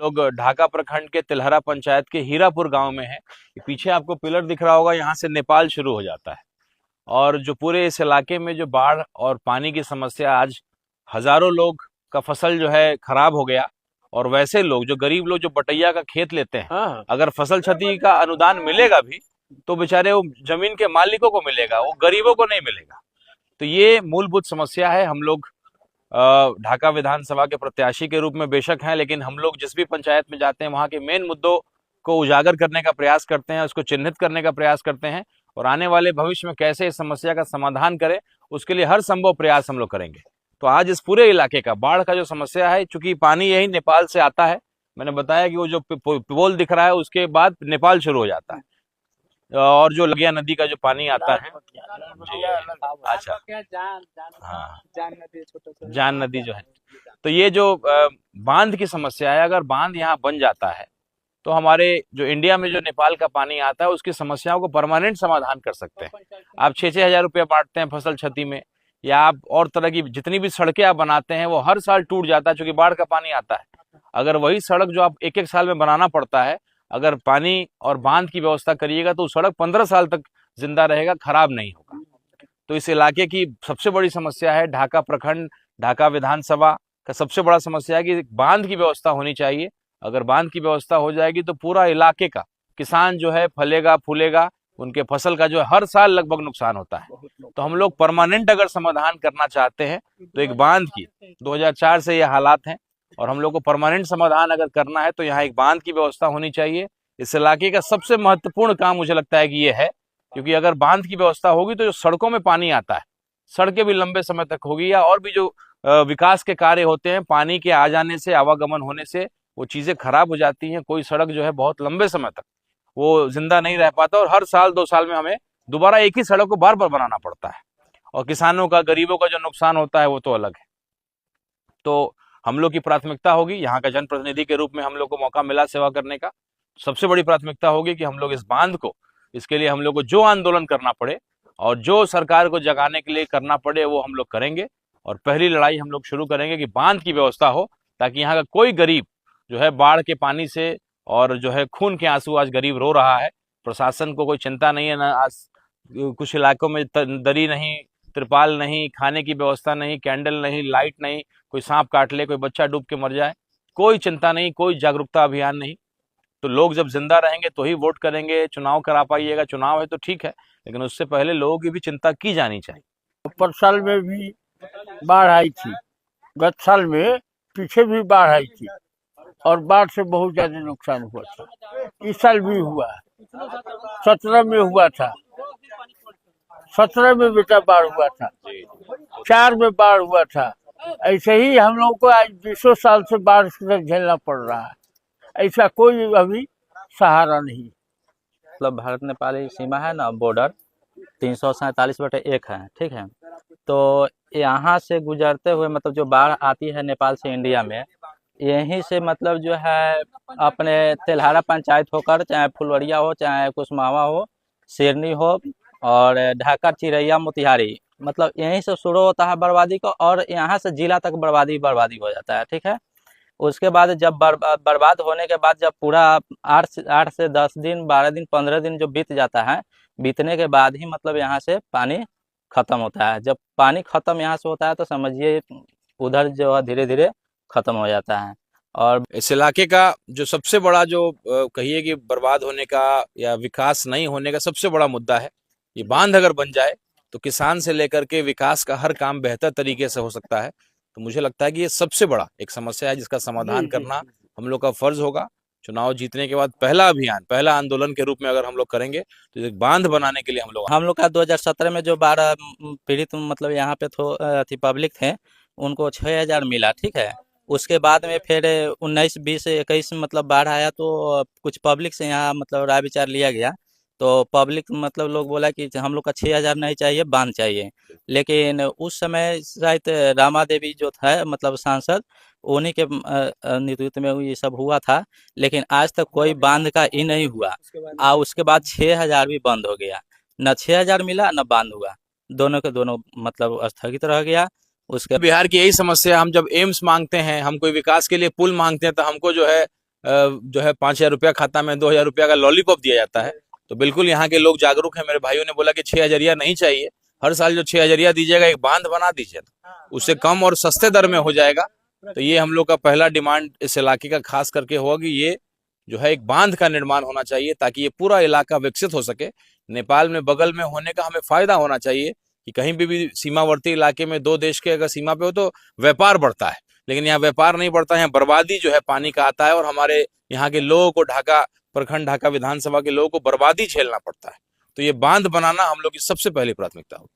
लोग ढाका प्रखंड के तिलहरा पंचायत के हीरापुर गांव में है। पीछे आपको पिलर दिख रहा होगा, यहाँ से नेपाल शुरू हो जाता है। और जो पूरे इस इलाके में जो बाढ़ और पानी की समस्या, आज हजारों लोग का फसल जो है खराब हो गया। और वैसे लोग जो गरीब लोग जो बटैया का खेत लेते हैं, अगर फसल क्षति का अनुदान मिलेगा भी तो बेचारे वो जमीन के मालिकों को मिलेगा, वो गरीबों को नहीं मिलेगा। तो ये मूलभूत समस्या है। हम लोग ढाका विधानसभा के प्रत्याशी के रूप में बेशक हैं, लेकिन हम लोग जिस भी पंचायत में जाते हैं वहाँ के मेन मुद्दों को उजागर करने का प्रयास करते हैं, उसको चिन्हित करने का प्रयास करते हैं और आने वाले भविष्य में कैसे इस समस्या का समाधान करें उसके लिए हर संभव प्रयास हम लोग करेंगे। तो आज इस पूरे इलाके का बाढ़ का जो समस्या है, चूंकि पानी यही नेपाल से आता है, मैंने बताया कि वो जो पोल दिख रहा है उसके बाद नेपाल शुरू हो जाता है और जो लगिया नदी का जो पानी आता है जी, अच्छा, हाँ, जान नदी जो है। तो ये जो बांध की समस्या है, अगर बांध यहाँ बन जाता है तो हमारे जो इंडिया में जो नेपाल का पानी आता है उसकी समस्याओं को परमानेंट समाधान कर सकते हैं। आप 6-6 हजार रुपया बांटते हैं फसल क्षति में, या आप और तरह की जितनी भी सड़कें आप बनाते हैं वो हर साल टूट जाता है, क्योंकि बाढ़ का पानी आता है। अगर वही सड़क जो आप एक एक साल में बनाना पड़ता है, अगर पानी और बांध की व्यवस्था करिएगा तो सड़क 15 साल तक जिंदा रहेगा, खराब नहीं होगा। तो इस इलाके की सबसे बड़ी समस्या है, ढाका प्रखंड, ढाका विधानसभा का सबसे बड़ा समस्या है कि बांध की व्यवस्था होनी चाहिए। अगर बांध की व्यवस्था हो जाएगी तो पूरा इलाके का किसान जो है फलेगा फूलेगा, उनके फसल का जो है हर साल लगभग नुकसान होता है। तो हम लोग परमानेंट अगर समाधान करना चाहते हैं तो एक बांध की 2004 से ये हालात हैं और हम लोग को परमानेंट समाधान अगर करना है तो यहाँ एक बांध की व्यवस्था होनी चाहिए। इस इलाके का सबसे महत्वपूर्ण काम मुझे लगता है कि ये है, क्योंकि अगर बांध की व्यवस्था होगी तो जो सड़कों में पानी आता है, सड़कें भी लंबे समय तक होगी, या और भी जो विकास के कार्य होते हैं, पानी के आ जाने से, आवागमन होने से वो चीजें खराब हो जाती हैं। कोई सड़क जो है बहुत लंबे समय तक वो जिंदा नहीं रह पाता और हर साल 2 साल में हमें दोबारा एक ही सड़क को बार बार बनाना पड़ता है। और किसानों का, गरीबों का जो नुकसान होता है वो तो अलग है। तो हम लोग की प्राथमिकता होगी, यहाँ का जनप्रतिनिधि के रूप में हम लोग को मौका मिला सेवा करने का, सबसे बड़ी प्राथमिकता होगी कि हम लोग इस बांध को, इसके लिए हम लोग को जो आंदोलन करना पड़े और जो सरकार को जगाने के लिए करना पड़े वो हम लोग करेंगे। और पहली लड़ाई हम लोग शुरू करेंगे कि बांध की व्यवस्था हो, ताकि यहाँ का कोई गरीब जो है बाढ़ के पानी से और जो है खून के आंसू आज गरीब रो रहा है, प्रशासन को कोई चिंता नहीं है ना। आज कुछ इलाकों में दरी नहीं, त्रिपाल नहीं, खाने की व्यवस्था नहीं, कैंडल नहीं, लाइट नहीं, कोई सांप काट ले, कोई बच्चा डूब के मर जाए, कोई चिंता नहीं, कोई जागरूकता अभियान नहीं। तो लोग जब जिंदा रहेंगे तो ही वोट करेंगे, चुनाव करा पाइएगा, चुनाव है तो ठीक है, लेकिन उससे पहले लोगों की भी चिंता की जानी चाहिए। पर साल में भी बाढ़ आई थी, गत साल में पीछे भी बाढ़ आई थी और बाढ़ से बहुत ज्यादा नुकसान हुआ था। इस साल भी हुआ, 17 में हुआ था, 17 में बेटा बाढ़ हुआ था, 4 में बाढ़ हुआ था। ऐसे ही हम लोग को आज 20 साल से बाढ़ से झेलना पड़ रहा है, ऐसा कोई अभी सहारा नहीं। मतलब भारत नेपाली सीमा है ना, बॉर्डर 347/1 है, ठीक है। तो यहाँ से गुजरते हुए मतलब जो बाढ़ आती है नेपाल से इंडिया में, यहीं से मतलब जो है अपने तिलहारा पंचायत होकर, चाहे फुलवरिया हो, चाहे कुसमावा हो, शेरनी हो और ढाका, चिरैया, मोतिहारी, मतलब यहीं से शुरू होता है बर्बादी को और यहाँ से जिला तक बर्बादी हो जाता है, ठीक है। उसके बाद जब बर्बाद होने के बाद जब पूरा 8 से 10 दिन, 12 दिन, 15 दिन जो बीत जाता है, बीतने के बाद ही मतलब यहाँ से पानी खत्म होता है। जब पानी खत्म यहाँ से होता है तो समझिए उधर जो है धीरे धीरे खत्म हो जाता है। और इस इलाके का जो सबसे बड़ा जो कहिए कि बर्बाद होने का या विकास नहीं होने का सबसे बड़ा मुद्दा है, ये बांध अगर बन जाए तो किसान से लेकर के विकास का हर काम बेहतर तरीके से हो सकता है। तो मुझे लगता है कि ये सबसे बड़ा एक समस्या है जिसका समाधान करना हम लोग का फर्ज होगा। चुनाव जीतने के बाद पहला अभियान, पहला आंदोलन के रूप में अगर हम लोग करेंगे तो एक बांध बनाने के लिए हम लोग का 2017 में जो बाढ़ पीड़ित मतलब यहाँ पे थी पब्लिक थे, उनको 6000 मिला, ठीक है। उसके बाद में फिर 19, 20, 21 मतलब बाढ़ आया तो कुछ पब्लिक से यहाँ मतलब राय विचार लिया गया। तो पब्लिक मतलब लोग बोला कि हम लोग का 6000 नहीं चाहिए, बांध चाहिए। लेकिन उस समय शायद रामा देवी जो था मतलब सांसद, उन्हीं के नेतृत्व में ये सब हुआ था। लेकिन आज तक कोई बांध का ही नहीं हुआ। उसके बाद 6000 भी बंद हो गया, न 6000 मिला न बांध हुआ, दोनों के दोनों मतलब स्थगित रह गया। उसके बिहार की यही समस्या, हम जब एम्स मांगते हैं, हम कोई विकास के लिए पुल मांगते हैं तो हमको जो है जो है 5,000 रुपया खाता में 2,000 रुपया का लॉलीपॉप दिया जाता है। तो बिल्कुल यहाँ के लोग जागरूक हैं। मेरे भाइयों ने बोला कि 6,000 नहीं चाहिए, हर साल जो 6,000 दीजिएगा एक बांध बना दीजिए, उससे कम और सस्ते दर में हो जाएगा। तो ये हम लोग का पहला डिमांड इस इलाके का खास करके होगा कि ये जो है एक बांध का निर्माण होना चाहिए ताकि ये पूरा इलाका विकसित हो सके। नेपाल में बगल में होने का हमें फायदा होना चाहिए कि कहीं भी सीमावर्ती इलाके में दो देश के अगर सीमा पे हो तो व्यापार बढ़ता है, लेकिन यहाँ व्यापार नहीं बढ़ता है, यहाँ बर्बादी जो है पानी का आता है और हमारे यहाँ के लोगों को ढाका प्रखंड, ढाका विधानसभा के लोगों को बर्बादी झेलना पड़ता है। तो ये बांध बनाना हम लोग की सबसे पहली प्राथमिकता होगी।